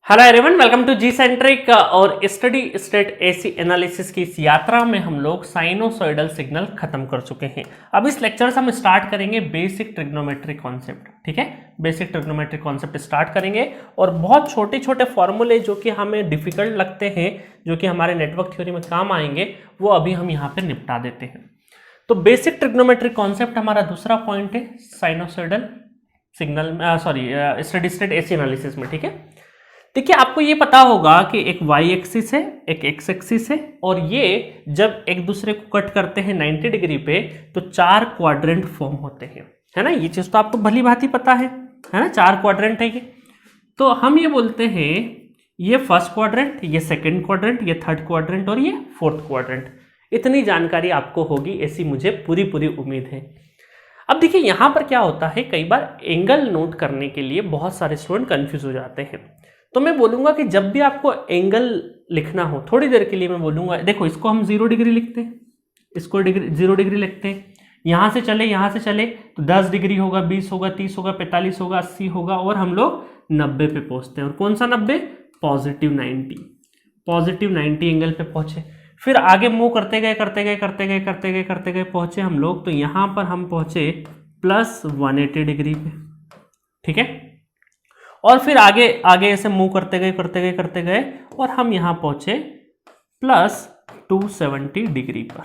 Hello everyone, welcome to G centric और steady state AC analysis की इस यात्रा में हम लोग साइनोसॉइडल सिग्नल खत्म कर चुके हैं। अब इस लेक्चर से हम स्टार्ट करेंगे बेसिक ट्रिग्नोमेट्रिक कॉन्सेप्ट। ठीक है, बेसिक ट्रिग्नोमेट्रिक कॉन्सेप्ट स्टार्ट करेंगे और बहुत छोटे छोटे फॉर्मूले जो कि हमें डिफिकल्ट लगते हैं, जो कि हमारे नेटवर्क थ्योरी में काम आएंगे, वो अभी हम यहाँ पे निपटा देते हैं। तो बेसिक ट्रिग्नोमेट्रिक कॉन्सेप्ट हमारा दूसरा पॉइंट है sinusoidal signal, study state AC analysis में। ठीक है, देखिए आपको ये पता होगा कि एक वाई एक्सिस है, एक एक्स एक्सिस है, और ये जब एक दूसरे को कट करते हैं 90 डिग्री पे तो 4 क्वाड्रेंट फॉर्म होते हैं, है ना। ये चीज तो आपको भली भांति पता है ना, 4 क्वाड्रेंट है ये। तो हम ये बोलते हैं ये फर्स्ट क्वाड्रेंट, ये सेकंड क्वाड्रेंट, ये थर्ड क्वाड्रेंट और ये फोर्थ क्वाड्रेंट। इतनी जानकारी आपको होगी ऐसी मुझे पूरी उम्मीद है। अब देखिए यहाँ पर क्या होता है, कई बार एंगल नोट करने के लिए बहुत सारे स्टूडेंट कंफ्यूज हो जाते हैं। तो मैं बोलूंगा कि जब भी आपको एंगल लिखना हो, थोड़ी देर के लिए मैं बोलूंगा, देखो इसको हम 0 डिग्री लिखते हैं, इसको 0 डिग्री लिखते हैं। यहाँ से चले तो 10 डिग्री होगा, 20 होगा, 30 होगा, 45 होगा, 80 होगा, और हम लोग 90 पे पहुंचते हैं। और कौन सा 90? पॉजिटिव 90 एंगल पे पहुंचे। फिर आगे मूव करते गए पहुंचे हम लोग, तो यहाँ पर हम पहुंचे प्लस 180 डिग्री पे। ठीक है, और फिर आगे ऐसे मूव करते गए और हम यहां पहुंचे प्लस 270 डिग्री पर।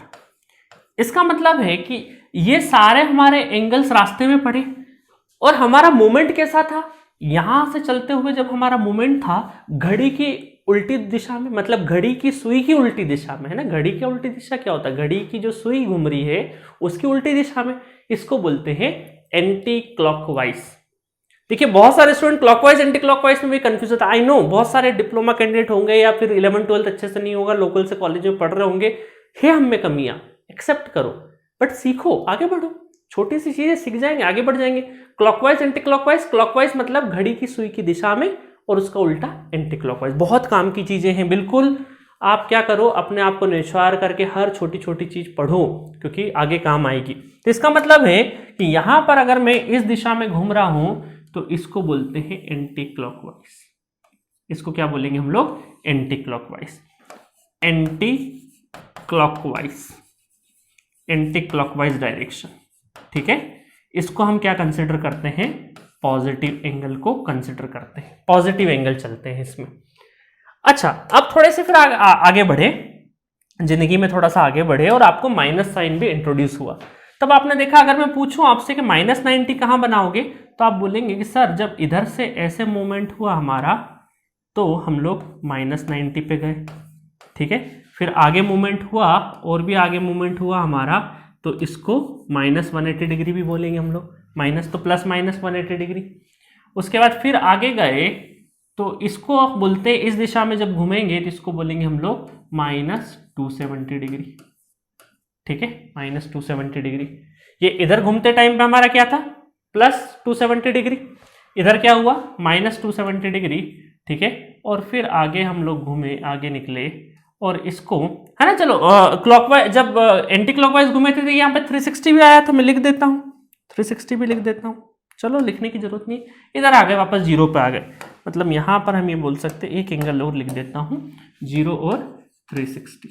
इसका मतलब है कि ये सारे हमारे एंगल्स रास्ते में पड़े और हमारा मूवमेंट कैसा था, यहां से चलते हुए जब हमारा मूवमेंट था घड़ी की उल्टी दिशा में, मतलब घड़ी की सुई की उल्टी दिशा में, है ना। घड़ी की उल्टी दिशा क्या होता है? घड़ी की जो सुई घूम रही है उसकी उल्टी दिशा में। इसको बोलते हैं एंटी क्लॉकवाइज। देखिए बहुत सारे स्टूडेंट क्लॉकवाइज एंटी क्लॉकवाइज में भी कंफ्यूज होता है। आई नो बहुत सारे डिप्लोमा कैंडिडेट होंगे या फिर 11-12 अच्छे से नहीं होगा, लोकल से कॉलेज में पढ़ रहे होंगे, है हम में कमियां, एक्सेप्ट करो, बट सीखो, आगे बढ़ो, छोटी सी चीजें सीख जाएंगे, आगे बढ़ जाएंगे। क्लॉकवाइज एंटी क्लॉकवाइज, क्लॉकवाइज मतलब घड़ी की सुई की दिशा में और उसका उल्टा एंटी क्लॉकवाइज। बहुत काम की चीजें हैं। बिल्कुल आप क्या करो, अपने आप को निश्वार करके हर छोटी छोटी चीज पढ़ो, क्योंकि आगे काम आएगी। तो इसका मतलब है कि यहां पर अगर मैं इस दिशा में घूम रहा हूं तो इसको बोलते हैं एंटी क्लॉकवाइज। इसको क्या बोलेंगे हम लोग? Anti clockwise. Anti clockwise direction. ठीक है, इसको हम क्या कंसिडर करते हैं? पॉजिटिव एंगल को कंसिडर करते हैं, पॉजिटिव एंगल चलते हैं इसमें। अच्छा, अब थोड़े से फिर आगे बढ़े, जिंदगी में थोड़ा सा आगे बढ़े और आपको माइनस साइन भी इंट्रोड्यूस हुआ। तब आपने देखा, अगर मैं पूछूं आपसे कि -90 कहां बनाओगे, तो आप बोलेंगे कि सर जब इधर से ऐसे मूवमेंट हुआ हमारा तो हम लोग -90 पे गए। ठीक है, फिर आगे मूवमेंट हुआ और भी आगे मूवमेंट हुआ हमारा, तो इसको -180 डिग्री भी बोलेंगे हम लोग, माइनस तो प्लस -180 डिग्री। उसके बाद फिर आगे गए तो इसको आप बोलते हैं, इस दिशा में जब घूमेंगे तो इसको बोलेंगे हम लोग -270 डिग्री। ठीक है, -270 डिग्री। ये इधर घूमते टाइम पे हमारा क्या था? +270 डिग्री। इधर क्या हुआ? -270 डिग्री। ठीक है, और फिर आगे हम लोग घूमे, आगे निकले और इसको, है ना, चलो क्लॉकवाइज, जब एंटी क्लॉकवाइज घूमे थे तो यहाँ पे 360 भी आया था। मैं लिख देता हूँ, 360 भी लिख देता हूँ। चलो लिखने की जरूरत नहीं, इधर आ गए, वापस 0 पे आ गए। मतलब यहाँ पर हम ये बोल सकते हैं, एक एंगल और लिख देता हूँ, 0 और 360।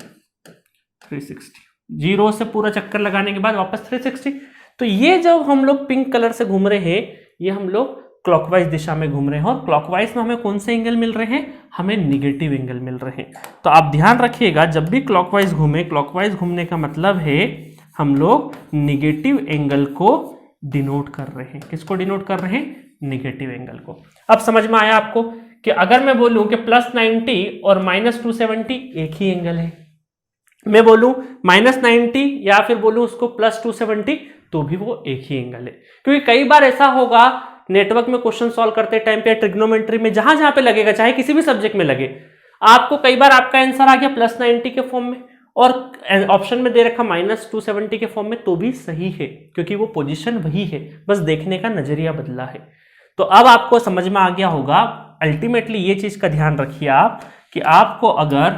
0 से पूरा चक्कर लगाने के बाद वापस 360। तो ये जब हम लोग पिंक कलर से घूम रहे हैं, ये हम लोग क्लॉकवाइज दिशा में घूम रहे हैं। और क्लॉकवाइज में हमें कौन से एंगल मिल रहे हैं? हमें निगेटिव एंगल मिल रहे हैं। तो आप ध्यान रखिएगा, जब भी क्लॉकवाइज घूमे, क्लॉकवाइज घूमने का मतलब है हम लोग निगेटिव एंगल को डिनोट कर रहे हैं। किसको डिनोट कर रहे हैं? निगेटिव एंगल को। अब समझ में आया आपको कि अगर मैं बोलूं कि +90 और -270 एक ही एंगल है, मैं बोलूं -90 या फिर बोलूं उसको +270, तो भी वो एक ही एंगल है। क्योंकि कई बार ऐसा होगा नेटवर्क में क्वेश्चन सॉल्व करते टाइम पे, ट्रिग्नोमेट्री में, जहां जहां पे लगेगा, चाहे किसी भी सब्जेक्ट में लगे, आपको कई बार आपका आंसर आ गया +90 के फॉर्म में और ऑप्शन में दे रखा -270 के फॉर्म में, तो भी सही है, क्योंकि वो पोजीशन वही है, बस देखने का नजरिया बदला है। तो अब आपको समझ में आ गया होगा। अल्टीमेटली ये चीज का ध्यान रखिए आप कि आपको अगर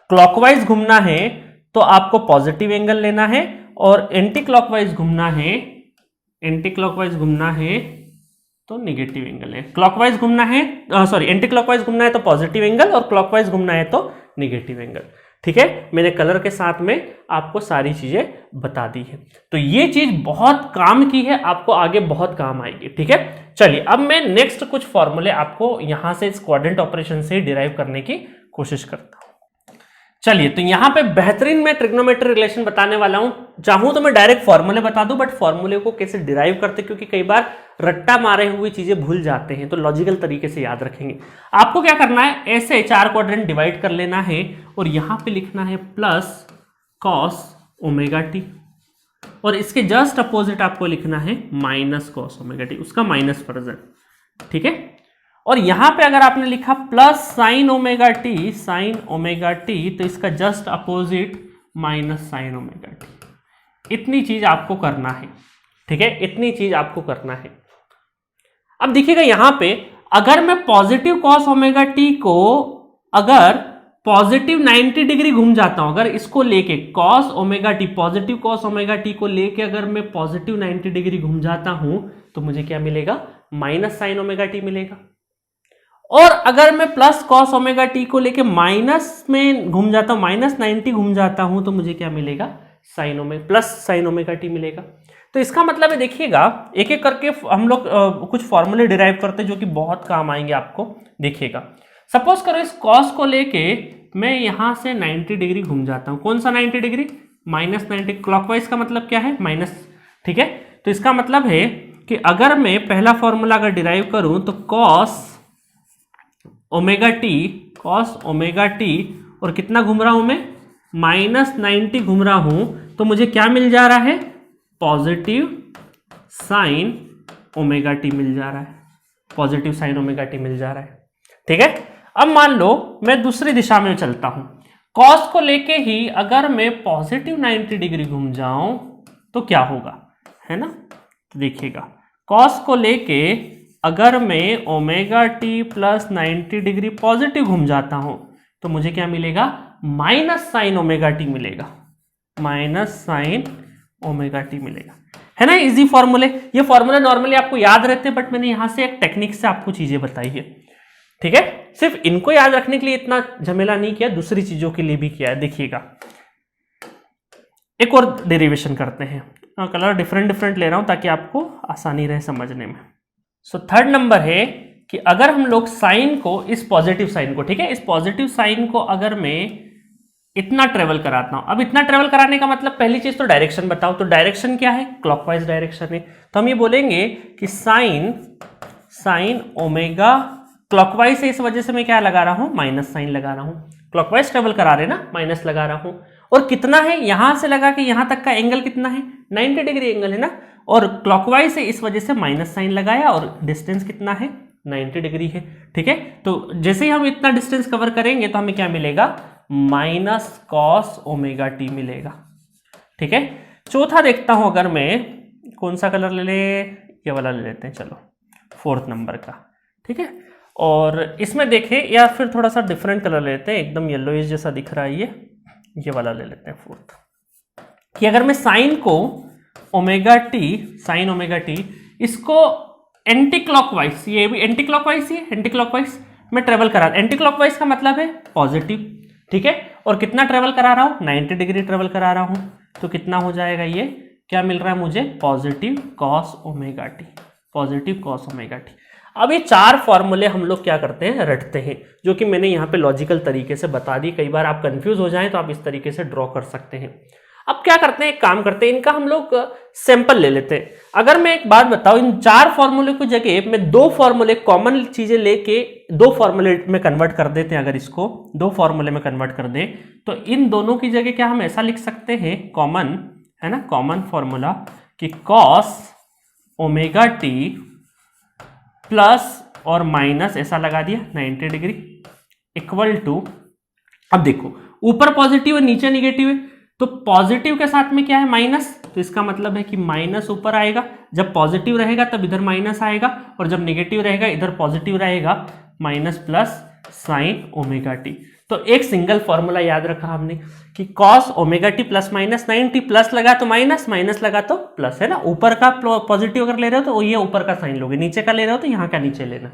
क्लॉकवाइज घूमना है तो आपको पॉजिटिव एंगल लेना है, और एंटी क्लॉकवाइज घूमना है तो निगेटिव एंगल है। क्लॉकवाइज घूमना है, सॉरी एंटी क्लॉकवाइज घूमना है तो पॉजिटिव एंगल, और क्लॉकवाइज घूमना है तो निगेटिव एंगल। ठीक है, मैंने कलर के साथ में आपको सारी चीजें बता दी है। तो ये चीज बहुत काम की है, आपको आगे बहुत काम आएगी। ठीक है, चलिए अब मैं नेक्स्ट कुछ फॉर्मूले आपको यहां से इस क्वाड्रेंट ऑपरेशन से डिराइव करने की कोशिश करता हूं। चलिए, तो यहां पे बेहतरीन मैं ट्रिग्नोमेट्री रिलेशन बताने वाला हूं। चाहूं तो मैं डायरेक्ट फॉर्मूले बता दूं, बट फॉर्मूले को कैसे डिराइव करते, क्योंकि कई बार रट्टा मारे हुए चीजें भूल जाते हैं, तो लॉजिकल तरीके से याद रखेंगे। आपको क्या करना है, ऐसे 4 क्वाड्रेंट डिवाइड कर लेना है और यहां पे लिखना है प्लस कॉस ओमेगा टी, और इसके जस्ट अपोजिट आपको लिखना है माइनस कॉस ओमेगा टी, उसका माइनस वर्जन। ठीक है, और यहां पे अगर आपने लिखा प्लस साइन ओमेगा टी, तो इसका just opposite minus sign omega T. इतनी चीज आपको करना है। ठीक है, इतनी चीज आपको करना है। अब देखिएगा यहां पे अगर मैं पॉजिटिव कॉस ओमेगा टी को अगर पॉजिटिव 90 डिग्री घूम जाता हूं, अगर इसको लेके cos omega T, positive cos omega T को लेके अगर मैं पॉजिटिव 90 डिग्री घूम जाता हूं, तो मुझे क्या मिलेगा, माइनस साइन ओमेगा टी मिलेगा। और अगर मैं प्लस कॉस ओमेगा टी को लेके माइनस में घूम जाता हूं, माइनस 90 घूम जाता हूं, तो मुझे क्या मिलेगा, sine omega plus sign omega T मिलेगा। तो इसका मतलब है, देखिएगा एक एक करके हम लोग कुछ फॉर्मूले डिराइव करते हैं जो कि बहुत काम आएंगे आपको। देखिएगा, सपोज करो इस कॉस को लेके मैं यहां से 90 डिग्री घूम जाता हूं। कौन सा 90 डिग्री, माइनस 90। क्लॉकवाइज का मतलब क्या है, माइनस। ठीक है, तो इसका मतलब है कि अगर मैं पहला फॉर्मूला अगर डिराइव करूं तो कॉस ओमेगा टी, और कितना घूम रहा हूं मैं, माइनस 90 घूम रहा हूं, तो मुझे क्या मिल जा रहा है, पॉजिटिव साइन ओमेगा टी मिल जा रहा है, पॉजिटिव साइन ओमेगा टी मिल जा रहा है। ठीक है, अब मान लो मैं दूसरी दिशा में चलता हूं, कॉस को लेके ही अगर मैं पॉजिटिव 90 डिग्री घूम जाऊं तो क्या होगा, है ना। तो देखिएगा, कॉस को लेके अगर मैं omega T plus 90 degree positive घूम जाता हूं, तो मुझे क्या मिलेगा, माइनस साइन ओमेगा टी मिलेगा, माइनस साइन ओमेगा टी मिलेगा। है ना, इजी फॉर्मूले। ये फॉर्मूले नॉर्मली आपको याद रहते हैं, बट मैंने यहां से एक टेक्निक से आपको चीजें बताई है। ठीक है, सिर्फ इनको याद रखने के लिए इतना झमेला नहीं किया, दूसरी चीजों के लिए भी किया है। देखिएगा, एक और डेरिवेशन करते हैं। कलर डिफरेंट ले रहा हूं ताकि आपको आसानी रहे समझने में। सो थर्ड नंबर है कि अगर हम लोग साइन को, इस पॉजिटिव साइन को, ठीक है, इस पॉजिटिव साइन को अगर मैं इतना ट्रेवल कराता हूं, अब इतना ट्रेवल कराने का मतलब पहली चीज तो डायरेक्शन बताओ, तो डायरेक्शन क्या है, क्लॉकवाइज डायरेक्शन है। तो हम ये बोलेंगे कि साइन ओमेगा, क्लॉकवाइज से इस वजह से मैं क्या लगा रहा हूं, माइनस साइन लगा रहा हूं। क्लॉकवाइज ट्रेवल करा रहे ना, माइनस लगा रहा हूं। और कितना है, यहां से लगा के यहां तक का एंगल कितना है, 90 डिग्री एंगल है ना, और क्लॉकवाइज से इस वजह से माइनस साइन लगाया, और डिस्टेंस कितना है, 90 डिग्री है। ठीक है, तो जैसे ही हम इतना डिस्टेंस कवर करेंगे तो हमें क्या मिलेगा, माइनस कॉस ओमेगा टी मिलेगा। ठीक है, चौथा देखता हूं, अगर मैं कौन सा कलर ले ले, ये वाला ले लेते हैं, चलो 4th नंबर का। ठीक है, और इसमें देखें, या फिर थोड़ा सा डिफरेंट कलर लेते हैं, एकदम येलोइश जैसा दिख रहा है, ये वाला ले लेते हैं 4th। कि अगर मैं साइन को omega T, sign omega T, इसको एंटी क्लॉकवाइज, ये भी एंटी क्लॉकवाइज ही है, एंटी क्लॉकवाइज में ट्रेवल करा, एंटी क्लॉकवाइज का मतलब है पॉजिटिव। ठीक है, और कितना ट्रेवल करा रहा हूं, 90 डिग्री ट्रेवल करा रहा हूं, तो कितना हो जाएगा, ये क्या मिल रहा है मुझे, positive cos omega T, positive cos omega T. अब ये 4 फॉर्मूले हम लोग क्या करते हैं, रटते हैं, जो कि मैंने यहाँ पे लॉजिकल तरीके से बता दी। कई बार आप कंफ्यूज हो जाएं तो आप इस तरीके से ड्रॉ कर सकते हैं। अब क्या करते हैं, एक काम करते हैं, इनका हम लोग सैंपल ले लेते हैं। अगर मैं एक बात बताऊं, इन 4 फॉर्मूले की जगह मैं 2 फॉर्मूले कॉमन चीजें लेके 2 फॉर्मूले में कन्वर्ट कर देते हैं। अगर इसको 2 फॉर्मूले में कन्वर्ट कर दें तो इन दोनों की जगह क्या हम ऐसा लिख सकते हैं, कॉमन, है ना, कॉमन फॉर्मूला कि कॉस ओमेगा टी प्लस और माइनस ऐसा लगा दिया 90 डिग्री इक्वल टू, अब देखो ऊपर पॉजिटिव है नीचे निगेटिव है, तो पॉजिटिव के साथ में क्या है, माइनस, तो इसका मतलब है कि माइनस ऊपर आएगा। जब पॉजिटिव रहेगा तब इधर माइनस आएगा, और जब निगेटिव रहेगा इधर पॉजिटिव रहेगा, minus plus sign omega T. तो एक सिंगल फॉर्मूला याद रखा हमने कि cos omega T plus minus 90, plus लगा तो माइनस, माइनस लगा तो प्लस, है ना। ऊपर का पॉजिटिव अगर ले रहे हो तो ये ऊपर का साइन लोगे, नीचे का ले रहे हो तो यहाँ का नीचे लेना,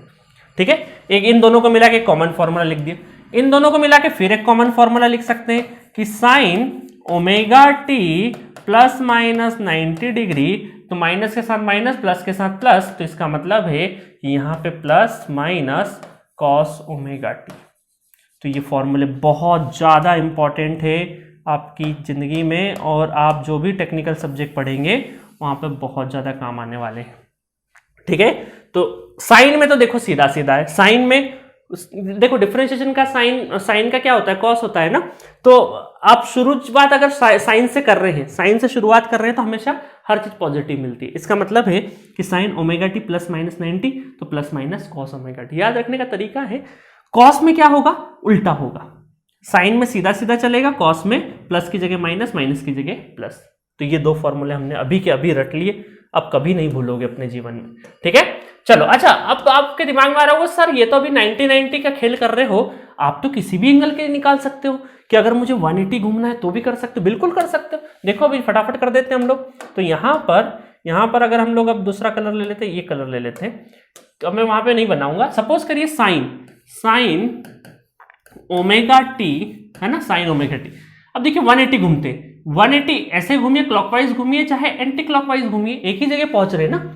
ठीक है। एक इन दोनों को मिला के कॉमन फॉर्मूला लिख दिया। इन दोनों को मिला के फिर एक कॉमन फॉर्मूला लिख सकते हैं कि sign omega T plus minus 90 degree, तो माइनस के साथ माइनस, प्लस के साथ प्लस, तो इसका मतलब है कि यहाँ पे plus minus cos omega T. तो ये फॉर्मूले बहुत ज़्यादा इंपॉर्टेंट है आपकी ज़िंदगी में, और आप जो भी टेक्निकल सब्जेक्ट पढ़ेंगे वहाँ पे बहुत ज़्यादा काम आने वाले हैं, ठीक है। तो साइन में तो देखो सीधा सीधा है, साइन में देखो डिफरेंशिएशन का साइन का क्या होता है, कॉस होता है ना। तो आप शुरुआत अगर साइन से कर रहे हैं, साइन से शुरुआत कर रहे हैं तो हमेशा हर चीज पॉजिटिव मिलती है। इसका मतलब है कि sign omega T plus minus 90, तो plus minus cos omega T. याद रखने का तरीका है, कॉस में क्या होगा, उल्टा होगा। साइन में सीधा सीधा चलेगा, कॉस में प्लस की जगह माइनस, माइनस की जगह प्लस। तो ये दो फॉर्मूले हमने अभी के अभी रट लिए, अब कभी नहीं भूलोगे अपने जीवन में, ठीक है। चलो अच्छा, अब तो आपके दिमाग में आ रहा होगा सर ये तो अभी 90-90 का खेल कर रहे हो, आप तो किसी भी एंगल के निकाल सकते हो कि अगर मुझे 180 घूमना है तो भी कर सकते हो। बिल्कुल कर सकते हो, देखो अभी फटाफट कर देते हैं हम लोग। तो यहाँ पर अगर हम लोग अब दूसरा कलर ले लेते हैं, ये कलर ले लेते हैं, तो अब मैं वहां पे नहीं बनाऊंगा। सपोज करिए साइन ओमेगा टी, है ना, साइन ओमेगा टी। अब देखिए 180 घूमते, 180 ऐसे घूमिए, क्लॉकवाइज घूमिए चाहे एंटी क्लॉकवाइज घूमिए, एक ही जगह पहुंच रहे ना।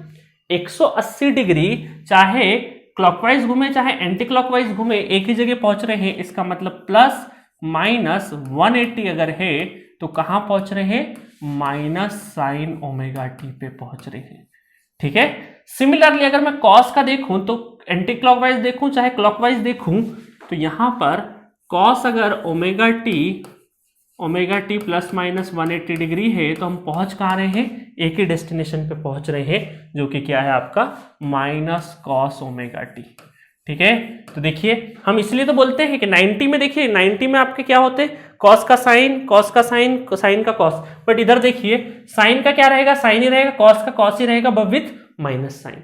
180 डिग्री चाहे क्लॉकवाइज घूमे चाहे एंटी क्लॉकवाइज घूमे, एक ही जगह पहुंच रहे हैं। इसका मतलब प्लस माइनस 180 अगर है तो कहां पहुंच रहे हैं, माइनस साइन ओमेगा टी पे पहुंच रहे हैं, ठीक है। सिमिलरली अगर मैं कॉस का देखूं तो एंटी क्लॉकवाइज देखूं चाहे क्लॉकवाइज देखूं, तो यहां पर कॉस अगर omega T plus minus 180 degree है तो हम पहुंच कहाँ रहे हैं, एक ही डेस्टिनेशन पे पहुंच रहे हैं, जो कि क्या है आपका माइनस कॉस ओमेगा टी, ठीक है। तो देखिए हम इसलिए तो बोलते हैं कि 90 में, देखिए 90 में आपके क्या होते हैं, कॉस का साइन, साइन का कॉस। बट इधर देखिए साइन का क्या रहेगा, साइन ही रहेगा, कॉस का कॉस ही रहेगा, बट विथ माइनस साइन।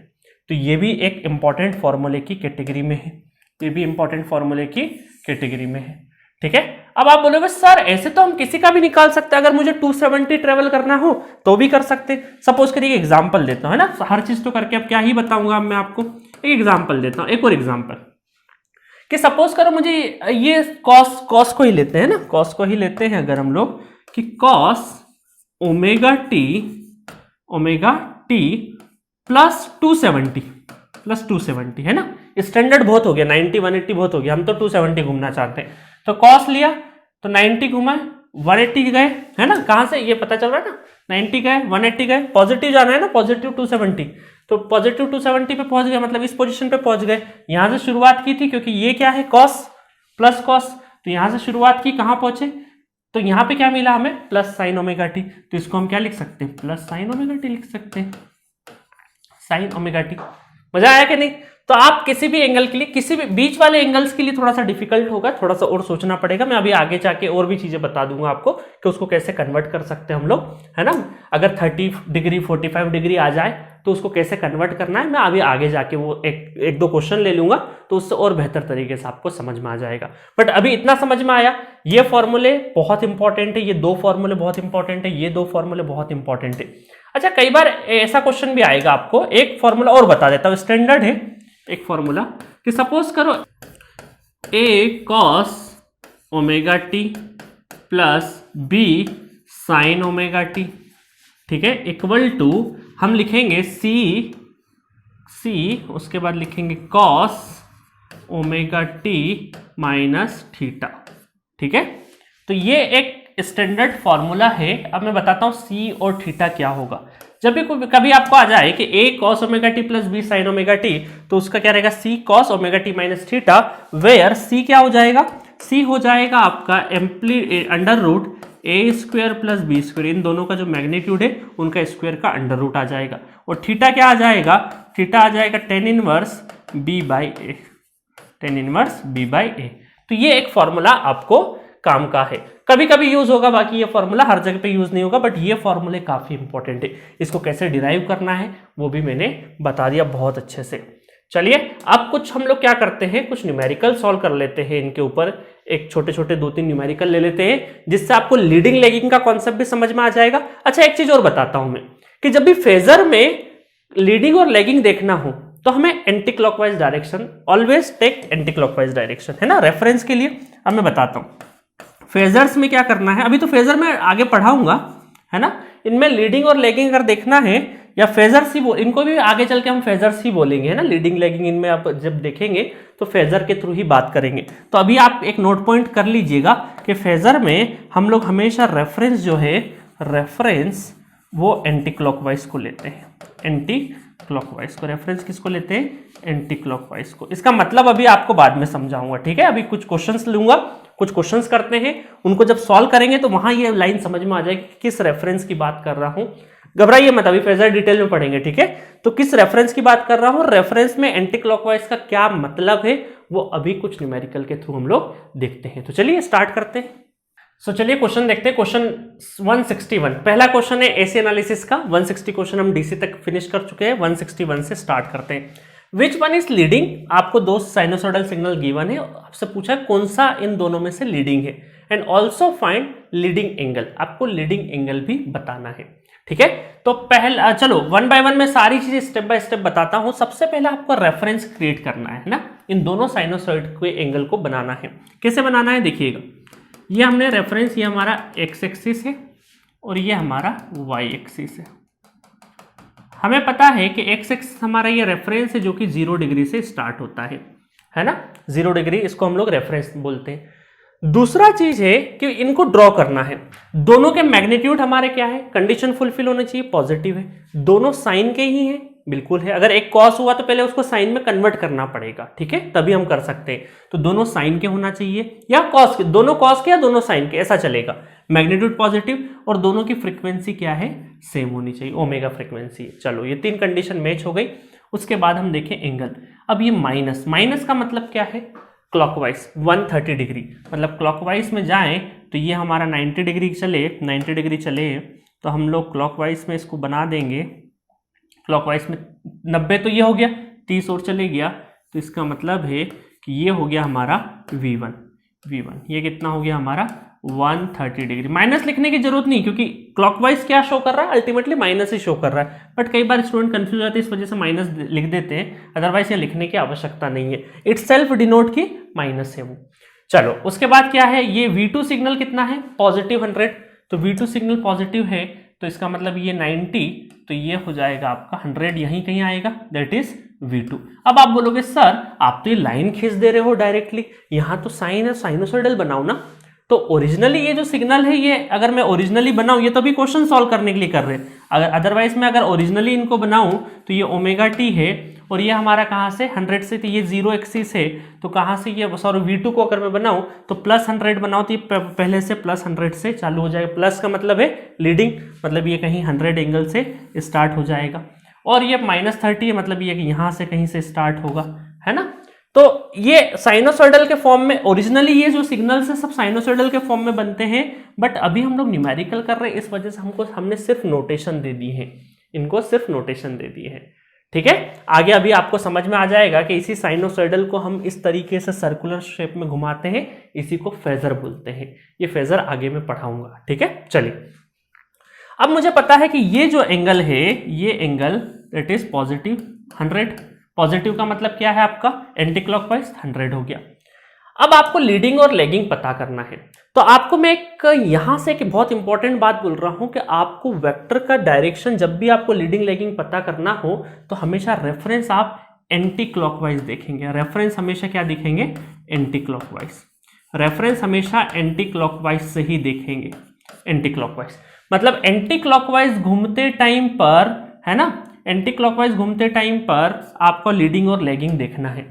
तो ये भी एक इंपॉर्टेंट फॉर्मूले की कैटेगरी में है, ये भी इंपॉर्टेंट फॉर्मूले की कैटेगरी में है, ठीक है। अब आप बोलोगे सर ऐसे तो हम किसी का भी निकाल सकते हैं, अगर मुझे 270 ट्रेवल करना हो तो भी कर सकते। सपोज करिए एग्जांपल देता हूं, है ना, हर चीज तो करके अब क्या ही बताऊंगा मैं आपको, एक एग्जांपल देता हूं, एक और एग्जांपल कि सपोज करो मुझे ये कॉस को ही लेते हैं ना, कॉस को ही लेते हैं अगर हम लोग कि कॉस ओमेगा टी प्लस 270 है ना। स्टैंडर्ड बहुत हो गया, 90 180 बहुत हो गया, हम तो 270 घूमना चाहते हैं। तो कॉस लिया तो 90 घुमा, 180 गए, है ना, कहां से ये पता चल रहा है ना, 90 गए 180 गए, पॉजिटिव जाना है ना, पॉजिटिव 270, तो पॉजिटिव 270 पे पहुंच गए, मतलब इस पोजीशन पे पहुंच गए। यहां से शुरुआत की थी क्योंकि ये क्या है, कॉस प्लस कॉस, तो यहां से शुरुआत की, कहां पहुंचे, तो यहां पे क्या मिला हमें, प्लस साइन ओमेगा टी। तो इसको हम क्या लिख सकते हैं, प्लस साइन ओमेगा टी लिख सकते हैं, साइन ओमेगा टी। मजा आया कि नहीं। तो आप किसी भी एंगल के लिए, किसी भी बीच वाले एंगल्स के लिए थोड़ा सा डिफिकल्ट होगा, थोड़ा सा और सोचना पड़ेगा। मैं अभी आगे जाके और भी चीजें बता दूंगा आपको कि उसको कैसे कन्वर्ट कर सकते हैं हम लोग, है ना। अगर 30 डिग्री 45 डिग्री आ जाए तो उसको कैसे कन्वर्ट करना है, मैं अभी आगे जाके वो एक दो क्वेश्चन ले लूंगा, तो उससे और बेहतर तरीके से आपको समझ में आ जाएगा। बट अभी इतना समझ में आया, ये फॉर्मूले बहुत इंपॉर्टेंट है, ये दो फॉर्मूले बहुत इंपॉर्टेंट है, ये दो फॉर्मूले बहुत इंपॉर्टेंट है। अच्छा, कई बार ऐसा क्वेश्चन भी आएगा आपको, एक फॉर्मूला और बता देता हूं, स्टैंडर्ड है एक फॉर्मूला कि सपोज करो a cos omega T plus b sine omega T, ठीक है, इक्वल टू हम लिखेंगे c उसके बाद लिखेंगे cos omega T minus theta, ठीक है। तो ये एक स्टैंडर्ड फॉर्मूला है। अब मैं बताता हूं c और थीटा क्या होगा। जब भी कभी आपको आ जाए कि a cos omega T plus b sine omega T, तो उसका क्या रहेगा, c cos omega T minus theta, where c क्या हो जाएगा, c हो जाएगा आपका under root a square plus b square, इन दोनों का जो मैग्नीट्यूड है उनका स्क्वायर का अंडर रूट आ जाएगा। और थीटा क्या आ जाएगा, थीटा आ जाएगा tan inverse b by a। तो ये एक फॉर्मूला आपको काम का है, कभी कभी यूज होगा, बाकी ये फॉर्मूला हर जगह पे यूज नहीं होगा, बट ये फॉर्मूले काफी इंपॉर्टेंट है। इसको कैसे डिराइव करना है वो भी मैंने बता दिया बहुत अच्छे से। चलिए अब कुछ हम लोग क्या करते हैं, कुछ न्यूमेरिकल सॉल्व कर लेते हैं इनके ऊपर। एक छोटे छोटे 2-3 न्यूमेरिकल ले लेते हैं जिससे आपको लीडिंग लैगिंग का कॉन्सेप्ट भी समझ में आ जाएगा। अच्छा, एक चीज और बताता हूं मैं कि जब भी फेजर में लीडिंग और लैगिंग देखना हो तो हमें anticlockwise direction, always take anticlockwise direction, है ना, रेफरेंस के लिए। अब मैं बताता हूं फेजर्स में क्या करना है। अभी तो फेजर में आगे पढ़ाऊंगा, है ना। इनमें लीडिंग और लैगिंग अगर देखना है या फेजर्स ही इनको भी आगे चल के हम फेजर्स ही बोलेंगे, है ना। लीडिंग लैगिंग इनमें आप जब देखेंगे तो फेजर के थ्रू ही बात करेंगे। तो अभी आप एक नोट पॉइंट कर लीजिएगा कि फेजर में हम लोग हमेशा रेफरेंस जो है, रेफरेंस वो एंटी क्लॉकवाइज को लेते हैं। एंटी क्लॉकवाइज को रेफरेंस किसको लेते हैं? एंटी क्लॉकवाइज को। इसका मतलब अभी आपको बाद में समझाऊंगा, ठीक है। अभी कुछ क्वेश्चंस लूंगा, कुछ क्वेश्चंस करते हैं, उनको जब सॉल्व करेंगे तो वहां ये लाइन समझ में आ जाएगी कि किस रेफरेंस की बात कर रहा हूं। घबराइए मत, अभी फेजर डिटेल में पढ़ेंगे, ठीक है। तो किस रेफरेंस की बात कर रहा हूं, रेफरेंस में एंटी क्लॉकवाइज का क्या मतलब है, वो अभी कुछ न्यूमेरिकल के थ्रू हम लोग देखते हैं। तो चलिए स्टार्ट करते हैं। चलिए क्वेश्चन देखते हैं। क्वेश्चन 161 पहला क्वेश्चन है एसी एनालिसिस का। 160 क्वेश्चन हम डीसी तक फिनिश कर चुके हैं, 161 से स्टार्ट करते हैं। Which one is leading? आपको दो साइनोसॉइडल सिग्नल गिवन है, आपसे पूछा है कौन सा इन दोनों में से लीडिंग है, and also find leading angle. आपको लीडिंग एंगल भी बताना है, ठीक है। तो पहला चलो 1 बाय 1 में सारी चीजें स्टेप बाय स्टेप बताता हूं। सबसे पहले आपको रेफरेंस क्रिएट करना है ना, इन दोनों साइनोसॉइड के एंगल को बनाना है। कैसे बनाना है देखिएगा, ये हमने रेफरेंस, ये हमारा एक्स एक्सिस है और ये हमारा वाई एक्सिस है। हमें पता है कि एक्स एक्सिस हमारा ये रेफरेंस है जो कि 0 डिग्री से स्टार्ट होता है ना, 0 डिग्री, इसको हम लोग रेफरेंस बोलते हैं। दूसरा चीज है कि इनको ड्रॉ करना है। दोनों के मैग्नीट्यूड हमारे क्या है, कंडीशन फुलफिल होनी चाहिए, पॉजिटिव है। दोनों साइन के ही हैं, बिल्कुल है। अगर एक कॉस हुआ तो पहले उसको साइन में कन्वर्ट करना पड़ेगा, ठीक है, तभी हम कर सकते हैं। तो दोनों साइन के होना चाहिए या कॉस के, दोनों कॉस के या दोनों साइन के, ऐसा चलेगा। मैग्नीट्यूड पॉजिटिव और दोनों की फ्रीक्वेंसी क्या है, सेम होनी चाहिए, ओमेगा फ्रीक्वेंसी। चलो ये 3 कंडीशन मैच हो गई। उसके बाद हम देखें एंगल। अब ये माइनस, माइनस का मतलब क्या है, क्लॉकवाइज 130 डिग्री, मतलब क्लॉकवाइज में जाएं तो ये हमारा 90 डिग्री चले, 90 डिग्री चले तो हम लोग क्लॉकवाइज में इसको बना देंगे। क्लॉकवाइज में 90 तो ये हो गया, 30 और चले गया, तो इसका मतलब है कि ये हो गया हमारा V1। ये कितना हो गया हमारा 130 डिग्री। माइनस लिखने की जरूरत नहीं, क्योंकि क्लॉकवाइज क्या शो कर रहा है, अल्टीमेटली माइनस ही शो कर रहा है। बट कई बार स्टूडेंट कंफ्यूज होते हैं, इस वजह से माइनस लिख देते हैं, अदरवाइज ये लिखने की आवश्यकता नहीं है। इट्स सेल्फ डिनोट की माइनस है वो। चलो उसके बाद क्या है, ये V2 सिग्नल कितना है, पॉजिटिव 100। तो V2 सिग्नल पॉजिटिव है तो इसका मतलब ये 90, तो ये हो जाएगा आपका 100, यहीं कहीं आएगा, दैट इज V2। अब आप बोलोगे सर आप तो ये लाइन खींच दे रहे हो डायरेक्टली, यहाँ तो साइन है, साइनोसॉइडल बनाओ ना। तो ओरिजिनली ये जो सिग्नल है, ये अगर मैं ओरिजिनली बनाऊं, ये तो भी क्वेश्चन सॉल्व करने के लिए कर रहे हैं, अगर अदरवाइज मैं अगर ओरिजिनली इनको बनाऊं तो ये ओमेगा टी है और ये हमारा कहाँ से 100 से, तो ये 0 एक्सिस है, तो कहाँ से ये, सॉरी V2 को अगर मैं बनाऊं तो +100 बनाऊं तो ये पहले से +100 से चालू हो जाएगा। प्लस का मतलब है लीडिंग, मतलब ये कहीं 100 एंगल से स्टार्ट हो जाएगा, और ये -30 है, मतलब ये यहाँ से कहीं से स्टार्ट होगा, है ना। तो ये साइनोसॉइडल के फॉर्म में, ओरिजिनली ये जो सिग्नल्स है सब साइनोसॉइडल के फॉर्म में बनते हैं, बट अभी हम लोग न्यूमेरिकल कर रहे हैं, इस वजह से हमने सिर्फ नोटेशन दे दी है, इनको सिर्फ नोटेशन दे दी है, ठीक है। आगे अभी आपको समझ में आ जाएगा कि इसी साइनोसॉइडल को हम इस तरीके से सर्कुलर शेप में घुमाते हैं, इसी को फेजर बोलते हैं। ये फेजर आगे में पढ़ाऊंगा, ठीक है। चलिए अब मुझे पता है कि ये जो एंगल है, ये angle that is positive 100। Positive का मतलब क्या है आपका, एंटी क्लॉकवाइज 100 हो गया। अब आपको लीडिंग और लैगिंग पता करना है, तो आपको मैं एक यहां से एक बहुत इंपॉर्टेंट बात बोल रहा हूं कि आपको वेक्टर का डायरेक्शन, जब भी आपको लीडिंग लैगिंग पता करना हो तो हमेशा रेफरेंस आप एंटी क्लॉकवाइज देखेंगे। रेफरेंस हमेशा क्या दिखेंगे, एंटी क्लॉकवाइज। रेफरेंस हमेशा एंटी क्लॉकवाइज से ही देखेंगे, एंटी क्लॉकवाइज मतलब एंटी क्लॉकवाइज घूमते टाइम पर, है ना, एंटी क्लॉकवाइज घूमते टाइम पर आपको लीडिंग और लैगिंग देखना है।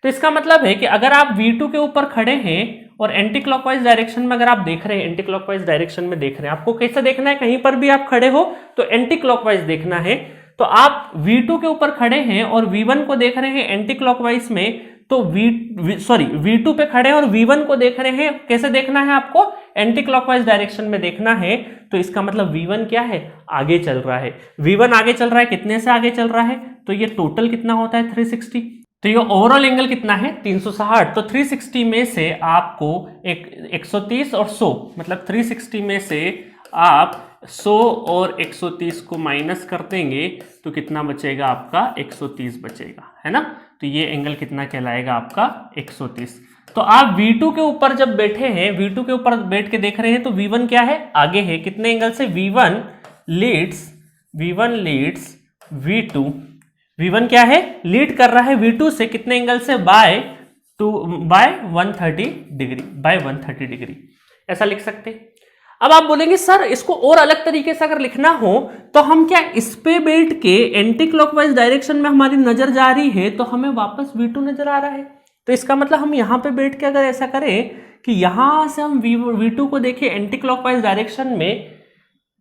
तो इसका मतलब है कि अगर आप V2 के ऊपर खड़े हैं और एंटी क्लॉकवाइज डायरेक्शन में अगर आप देख रहे हैं, एंटी क्लॉकवाइज डायरेक्शन में देख रहे हैं, आपको कैसे देखना है, कहीं पर भी आप खड़े हो तो एंटी क्लॉकवाइज देखना है। तो आप V2 के ऊपर खड़े हैं और V1 को देख रहे हैं एंटी क्लॉकवाइज में, तो V2 पे खड़े हैं और V1 को देख रहे हैं, कैसे देखना है आपको, एंटी क्लॉकवाइज डायरेक्शन में देखना है। तो इसका मतलब V1 क्या है, आगे चल रहा है। V1 आगे चल रहा है, कितने से आगे चल रहा है, तो ये टोटल कितना होता है 360, तो ये ओवरऑल एंगल कितना है 360। तो 360 में से आपको 130 और 100, मतलब 360 में से आप 100 और 130 को माइनस कर देंगे तो कितना बचेगा आपका 130 बचेगा, है ना। तो ये एंगल कितना कहलाएगा आपका 130। तो आप V2 के ऊपर जब बैठे हैं, V2 के ऊपर बैठ के देख रहे हैं तो V1 क्या है, आगे है कितने एंगल से, V1 लीड्स V2। V1 क्या है, लीड कर रहा है V2 से कितने एंगल से, बाय 130 डिग्री, ऐसा लिख सकते हैं। अब आप बोलेंगे सर इसको और अलग तरीके से अगर लिखना हो तो हम क्या, इस पे बैठ के एंटी क्लॉकवाइज डायरेक्शन में हमारी नजर जा रही है तो हमें वापस V2 नजर आ रहा है। तो इसका मतलब हम यहां पे बैठ के अगर ऐसा करें कि यहां से हम V2 को देखें एंटी क्लॉकवाइज डायरेक्शन में,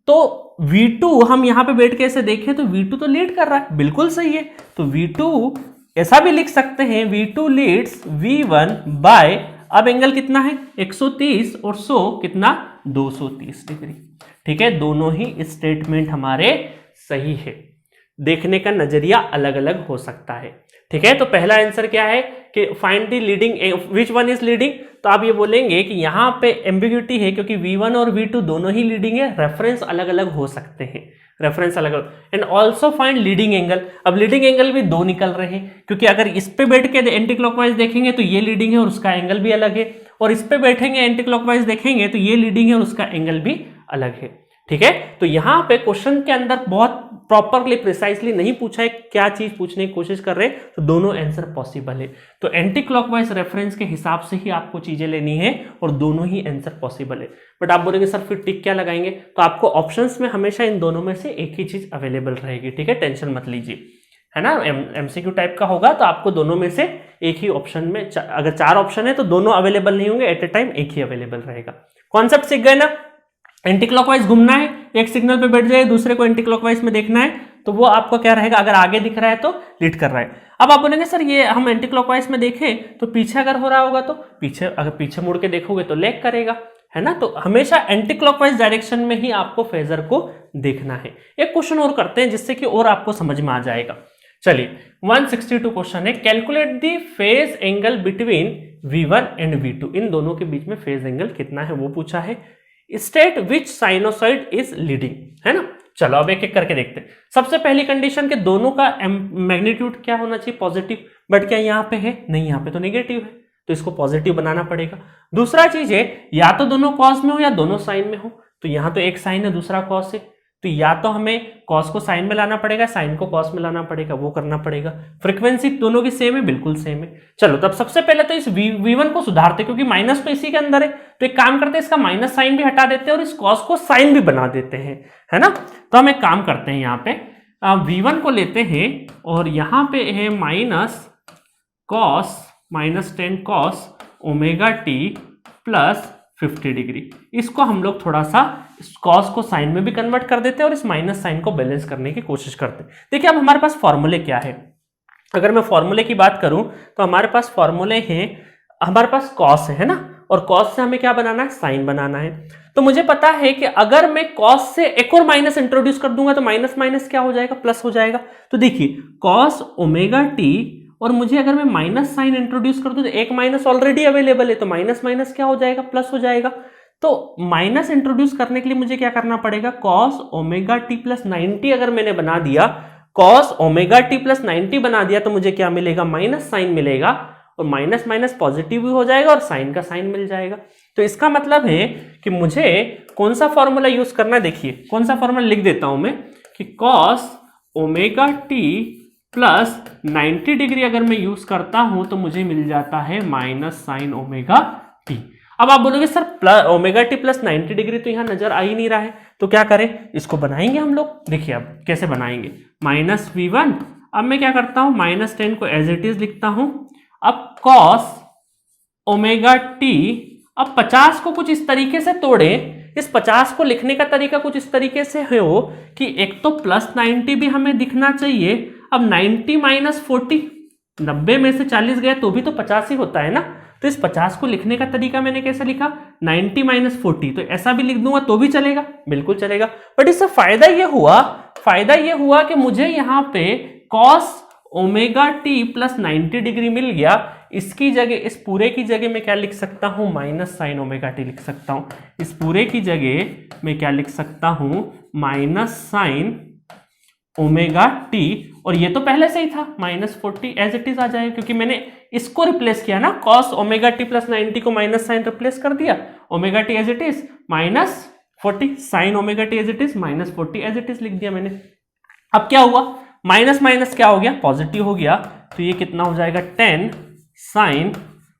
तो V2 हम यहां पे बैठ के ऐसे देखें तो V2 तो लीड कर रहा है, बिल्कुल सही है। तो V2 ऐसा भी लिख सकते हैं, V2 लीड्स V1 बाय, अब एंगल कितना है 130 और 100 कितना 230 डिग्री। ठीक है, दोनों ही स्टेटमेंट हमारे सही है, देखने का नजरिया अलग अलग हो सकता है। ठीक है, तो पहला आंसर क्या है कि find the leading which one is leading. तो आप ये बोलेंगे कि यहां पे एम्बिग्यूटी है क्योंकि V1 और V2 दोनों ही लीडिंग है, रेफरेंस अलग अलग हो सकते हैं, रेफरेंस अलग अलग। And also find leading angle. अब लीडिंग एंगल भी दो निकल रहे हैं क्योंकि अगर इस पे बैठ के एंटी क्लॉकवाइज देखेंगे तो ये लीडिंग है और उसका एंगल भी अलग है, और इस पे बैठेंगे एंटी क्लॉकवाइज देखेंगे तो ये लीडिंग है और उसका एंगल भी अलग है। ठीक है, तो यहां पे क्वेश्चन के अंदर बहुत प्रॉपरली प्रिसाइसली नहीं पूछा है क्या चीज पूछने की कोशिश कर रहे हैं, तो दोनों आंसर पॉसिबल है। तो एंटी क्लॉकवाइज रेफरेंस के हिसाब से ही आपको चीजें लेनी है और दोनों ही आंसर पॉसिबल है। बट आप बोलेंगे सर फिर टिक क्या लगाएंगे, तो आपको ऑप्शंस में हमेशा इन दोनों में से एक ही चीज अवेलेबल रहेगी। ठीक है, टेंशन मत लीजिए, है ना। एमसीक्यू टाइप का होगा तो आपको दोनों में से एक ही ऑप्शन में, अगर 4 ऑप्शन है तो दोनों अवेलेबल नहीं होंगे, एट ए टाइम एक ही अवेलेबल रहेगा। कॉन्सेप्ट सीख गए ना। एंटी क्लॉकवाइज घूमना है, एक सिग्नल पे बैठ जाए, दूसरे को एंटी क्लॉकवाइज में देखना है, तो वो आपको क्या रहेगा, अगर आगे दिख रहा है तो लीड कर रहा है। अब आप बोलेंगे सर ये हम एंटी क्लॉकवाइज में देखें तो पीछे अगर हो रहा होगा तो पीछे, अगर पीछे मुड़ के देखोगे तो लैग करेगा, है ना। तो हमेशा एंटी क्लॉकवाइज डायरेक्शन में ही आपको फेजर को देखना है। एक क्वेश्चन और करते हैं जिससे कि और आपको समझ में आ जाएगा। चलिए 162 क्वेश्चन है, calculate the phase angle between V1 and V2, इन दोनों के बीच में फेज एंगल कितना है वो पूछा है। State which sinusoid is leading, है ना। चलो अब एक एक करके देखते हैं। सबसे पहली कंडीशन के दोनों का मैग्नीट्यूड क्या होना चाहिए, पॉजिटिव, बट क्या यहाँ पे है, नहीं, यहाँ पे तो नेगेटिव है, तो इसको पॉजिटिव बनाना पड़ेगा। दूसरा चीज है, या तो दोनों कॉस में हो या दोनों साइन में हो, तो यहाँ तो एक साइन है दूसरा कॉस है, तो या तो हमें कॉस को साइन में लाना पड़ेगा, साइन को कॉस में लाना पड़ेगा, वो करना पड़ेगा। फ्रीक्वेंसी दोनों की सेम है, बिल्कुल सेम है। चलो तब सबसे पहले तो इस V1 को सुधारते, क्योंकि माइनस तो इसी के अंदर है, तो एक काम करते हैं इसका माइनस साइन भी हटा देते हैं और इस कॉस को साइन भी बना देते हैं, है ना। तो हम एक काम करते हैं, यहाँ पे V1 को लेते हैं और यहाँ पे है -10 cos omega T plus 50 degree. इसको हम लोग थोड़ा सा कॉस को साइन में भी कन्वर्ट कर देते हैं और इस माइनस साइन को बैलेंस करने की कोशिश करते हैं। देखिए अब हमारे पास फॉर्मूले क्या है, अगर मैं फॉर्मूले की बात करूं तो हमारे पास फॉर्मूले हैं, हमारे पास कॉस है ना, और कॉस से हमें क्या बनाना है, साइन बनाना है। तो मुझे पता है कि अगर मैं कॉस से एक और माइनस इंट्रोड्यूस कर दूंगा तो माइनस माइनस क्या हो जाएगा, प्लस हो जाएगा। तो देखिए कॉस ओमेगा टी, और मुझे अगर मैं माइनस साइन इंट्रोड्यूस कर दूं तो एक माइनस ऑलरेडी अवेलेबल है, तो माइनस माइनस क्या हो जाएगा, प्लस हो जाएगा। तो माइनस इंट्रोड्यूस करने के लिए मुझे क्या करना पड़ेगा, कॉस ओमेगा टी प्लस 90 अगर मैंने बना दिया, कॉस ओमेगा टी प्लस 90 बना दिया, तो मुझे क्या मिलेगा, माइनस साइन मिलेगा, और माइनस माइनस पॉजिटिव भी हो जाएगा और साइन का साइन मिल जाएगा। तो इसका मतलब है कि मुझे कौन सा फॉर्मूला यूज करना है, देखिए कौन सा फॉर्मूला लिख देता हूं मैं, कि cos omega T plus 90 degree अगर मैं यूज करता हूं तो मुझे मिल जाता है माइनस साइन ओमेगा टी। अब आप बोलोगे sir plus omega T plus 90 degree तो यहां नजर आ ही नहीं रहा है, तो क्या करें, इसको बनाएंगे हम लोग। देखिए अब कैसे बनाएंगे, माइनस V1, अब मैं क्या करता हूं, -10 को एज इट इज लिखता हूं। अब कॉस ओमेगा टी, अब 50 को कुछ इस तरीके से तोड़े, इस 50 को लिखने का तरीका कुछ इस तरीके से हो कि एक तो प्लस 90 भी हमें दिखना चाहिए। अब 90 माइनस 40, 90 में से 40 गया तो भी तो 50 ही होता है ना। तो इस 50 को लिखने का तरीका मैंने कैसे लिखा, 90 माइनस 40, तो ऐसा भी लिख दूंगा तो भी चलेगा, बिल्कुल चलेगा। बट इससे फायदा ये हुआ कि मुझे यहाँ पे cos omega T plus 90 degree मिल गया, इसकी जगह, इस पूरे की जगह मैं क्या लिख सकता हूं, माइनस साइन ओमेगा टी लिख सकता हूं। इस पूरे की जगह मैं क्या लिख सकता हूं, माइनस साइन ओमेगा टी, और ये तो पहले से ही था -40 एज इट इज आ जाएगा, क्योंकि मैंने इसको रिप्लेस किया ना, कॉस ओमेगा टी प्लस 90 को माइनस साइन रिप्लेस कर दिया, omega t as it is -40, sine omega t as it is -40 as it is लिख दिया मैंने। अब क्या हुआ, माइनस माइनस क्या हो गया, पॉजिटिव हो गया, तो ये कितना हो जाएगा 10 साइन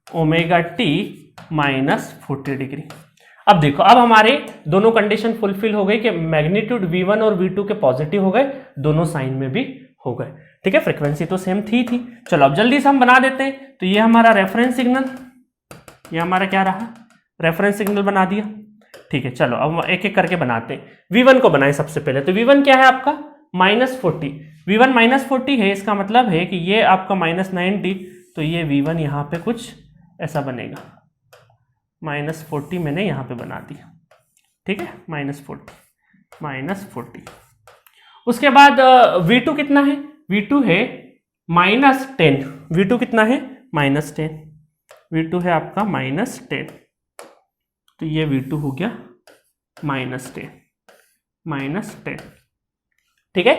ओमेगा टी -40 डिग्री। अब देखो, अब हमारे दोनों कंडीशन फुलफिल हो गई कि मैग्नीट्यूड V1 और V2 के पॉजिटिव हो गए, दोनों साइन में भी हो गए। ठीक है, फ्रीक्वेंसी तो सेम थी। चलो अब जल्दी से हम बना देते हैं। तो ये हमारा रेफरेंस सिग्नल, ये हमारा क्या रहा, रेफरेंस सिग्नल बना दिया। ठीक है, चलो अब एक एक करके बनाते हैं। V1 को बनाए सबसे पहले। तो V1 क्या है आपका, -40। V1 -40 है, इसका मतलब है कि ये आपका -90, तो ये V1 यहाँ पे कुछ ऐसा बनेगा, -40 मैंने यहाँ पे बना दिया। ठीक है, -40। उसके बाद V2 कितना है, V2 है -10। V2 कितना है, -10। V2 है आपका -10, तो ये V2 हो गया -10। ठीक है,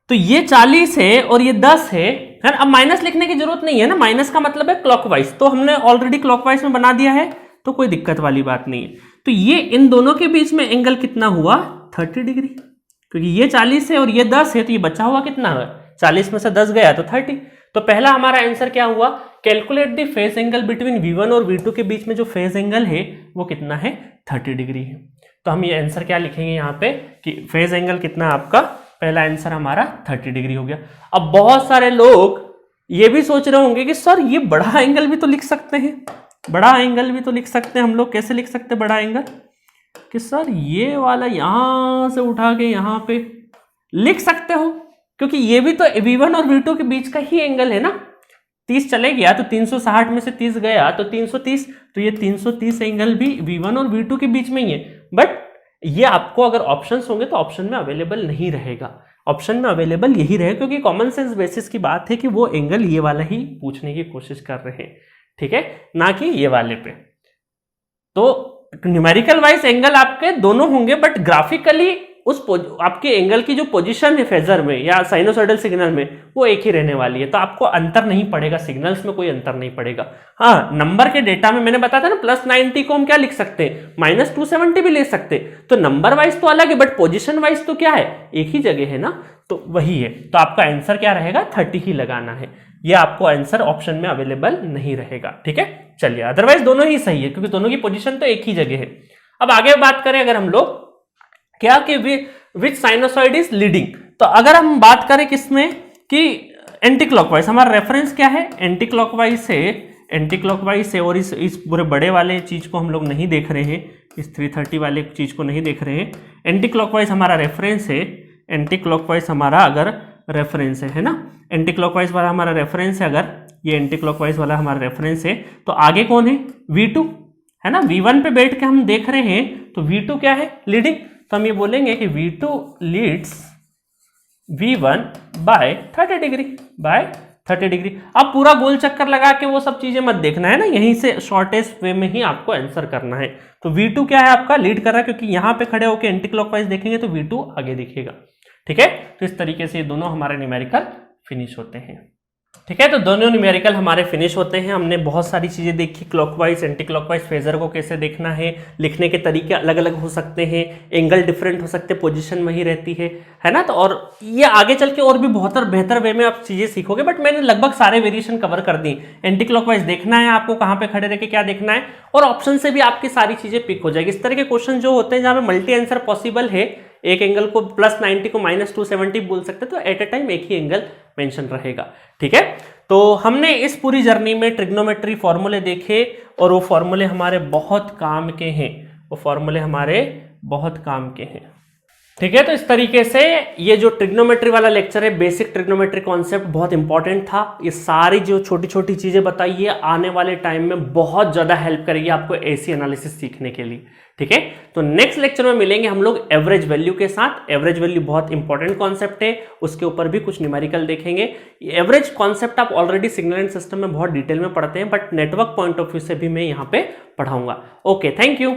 तो ये 40 है और ये 10 है। अब माइनस लिखने की जरूरत नहीं है ना, माइनस का मतलब है क्लॉकवाइज, तो हमने ऑलरेडी क्लॉकवाइज में बना दिया है, तो कोई दिक्कत वाली बात नहीं है। तो ये इन दोनों के बीच में एंगल कितना हुआ, 30 डिग्री, क्योंकि ये 40 है और ये 10 है, तो ये बचा हुआ कितना है, 40 में से 10 गया तो 30। तो पहला हमारा आंसर क्या हुआ, calculate the phase angle between V1 और V2 के बीच में जो फेज एंगल है वो कितना है, 30 डिग्री है। तो हम ये आंसर क्या लिखेंगे यहाँ पे कि फेज एंगल कितना है आपका, पहला आंसर हमारा 30 डिग्री हो गया। अब बहुत सारे लोग ये भी सोच रहे होंगे कि सर ये बड़ा एंगल भी तो लिख सकते हैं, बड़ा एंगल भी तो लिख सकते हैं हम लोग। कैसे लिख सकते हैं बड़ा एंगल, कि सर ये वाला यहां से उठा के यहां पे लिख सकते हो, क्योंकि ये भी तो V1 और V2 के बीच का ही एंगल है ना। 30 चले गया तो 360 में से 30 गया तो 330, तो ये 330 एंगल भी V1 और V2 के बीच में ही है। बट ये आपको अगर ऑप्शंस होंगे तो ऑप्शन में अवेलेबल नहीं रहेगा, ऑप्शन में अवेलेबल यही रहेगा, क्योंकि कॉमन सेंस बेसिस की बात है कि वो एंगल ये वाला ही पूछने की कोशिश कर रहे हैं। ठीक है, ना कि ये वाले पे। तो न्यूमेरिकल वाइज एंगल आपके दोनों होंगे, बट ग्राफिकली उस आपके एंगल की जो पोजीशन है फेजर में या साइनोसॉइडल सिग्नल में वो एक ही रहने वाली है। तो आपको अंतर नहीं पड़ेगा, सिग्नल्स में कोई अंतर नहीं पड़ेगा। हाँ, नंबर के डेटा में मैंने बताया था ना, +90 को हम क्या लिख सकते हैं, -270 भी ले सकते। तो नंबर वाइज तो अलग है, बट पोजिशन वाइज तो क्या है, एक ही जगह है ना, तो वही है। तो आपका आंसर क्या रहेगा, 30 ही लगाना है। ये आपको आंसर ऑप्शन में अवेलेबल नहीं रहेगा। ठीक है, चलिए, अदरवाइज दोनों ही सही है, क्योंकि दोनों की पोजीशन तो एक ही जगह है। अब आगे बात करें अगर हम लोग क्या कि विच साइनोसॉइड इज लीडिंग, तो अगर हम बात करें किसमें कि एंटी क्लॉकवाइज, हमारा रेफरेंस क्या है, एंटी क्लॉकवाइज से, और इस पूरे बड़े वाले चीज को हम लोग नहीं देख रहे हैं, इस 330 वाले चीज को नहीं देख रहे हैं। एंटी क्लॉकवाइज हमारा रेफरेंस है, एंटी क्लॉकवाइज हमारा अगर रेफरेंस है ना, एंटी क्लॉकवाइज वाला हमारा रेफरेंस है, अगर ये एंटी क्लॉकवाइज वाला हमारा रेफरेंस है, तो आगे कौन है, V2 है ना। V1 पे बैठ के हम देख रहे हैं, तो V2 क्या है, लीडिंग। तो हम ये बोलेंगे कि V2 Leeds V1 bye 30 degree. अब पूरा गोल चक्कर लगा के वो सब चीजें मत देखना है ना, यहीं से शॉर्टेस्ट वे में ही आपको आंसर करना है। तो V2 क्या है आपका, लीड कर रहा है, क्योंकि यहां पे खड़े होकर एंटी क्लॉकवाइज देखेंगे तो V2 आगे दिखेगा। ठीक है, तो इस तरीके से ये दोनों हमारे न्यूमेरिकल फिनिश होते हैं। ठीक है, तो दोनों न्यूमेरिकल हमारे फिनिश होते हैं। हमने बहुत सारी चीजें देखी, क्लॉकवाइज एंटी क्लॉकवाइज फेजर को कैसे देखना है, लिखने के तरीके अलग अलग हो सकते हैं, एंगल डिफरेंट हो सकते हैं, पोजीशन वही रहती है ना। तो और ये आगे चल के और भी बहुत बेहतर वे में आप चीजें सीखोगे, बट मैंने लगभग सारे वेरिएशन कवर कर दी। एंटी क्लॉकवाइज देखना है आपको, कहाँ पे खड़े रह के क्या देखना है, और ऑप्शन से भी आपकी सारी चीजें पिक हो जाएगी। इस तरह के क्वेश्चन जो होते हैं जहां पे मल्टी आंसर पॉसिबल है, एक एंगल को +90 को -270 बोल सकते हैं, तो एट ए टाइम एक ही एंगल मेंशन रहेगा। ठीक है, तो हमने इस पूरी जर्नी में ट्रिग्नोमेट्री फॉर्मूले देखे, और वो फॉर्मूले हमारे बहुत काम के हैं, ठीक है, तो इस तरीके से ये जो ट्रिग्नोमेट्री वाला लेक्चर है, बेसिक ट्रिग्नोमेट्री कॉन्सेप्ट, बहुत इंपॉर्टेंट था। ये सारी जो छोटी छोटी चीजें बताई है आने वाले टाइम में बहुत ज्यादा हेल्प करेगी आपको एसी एनालिसिस सीखने के लिए। ठीक है, तो नेक्स्ट लेक्चर में मिलेंगे हम लोग एवरेज वैल्यू के साथ। एवरेज वैल्यू बहुत इंपॉर्टेंट कॉन्सेप्ट है, उसके ऊपर भी कुछ न्यूमेरिकल देखेंगे। एवरेज कॉन्सेप्ट आप ऑलरेडी सिग्नल एंड सिस्टम में बहुत डिटेल में पढ़ते हैं, but network point of view से भी मैं यहाँ पे पढ़ाऊंगा। Okay, thank you.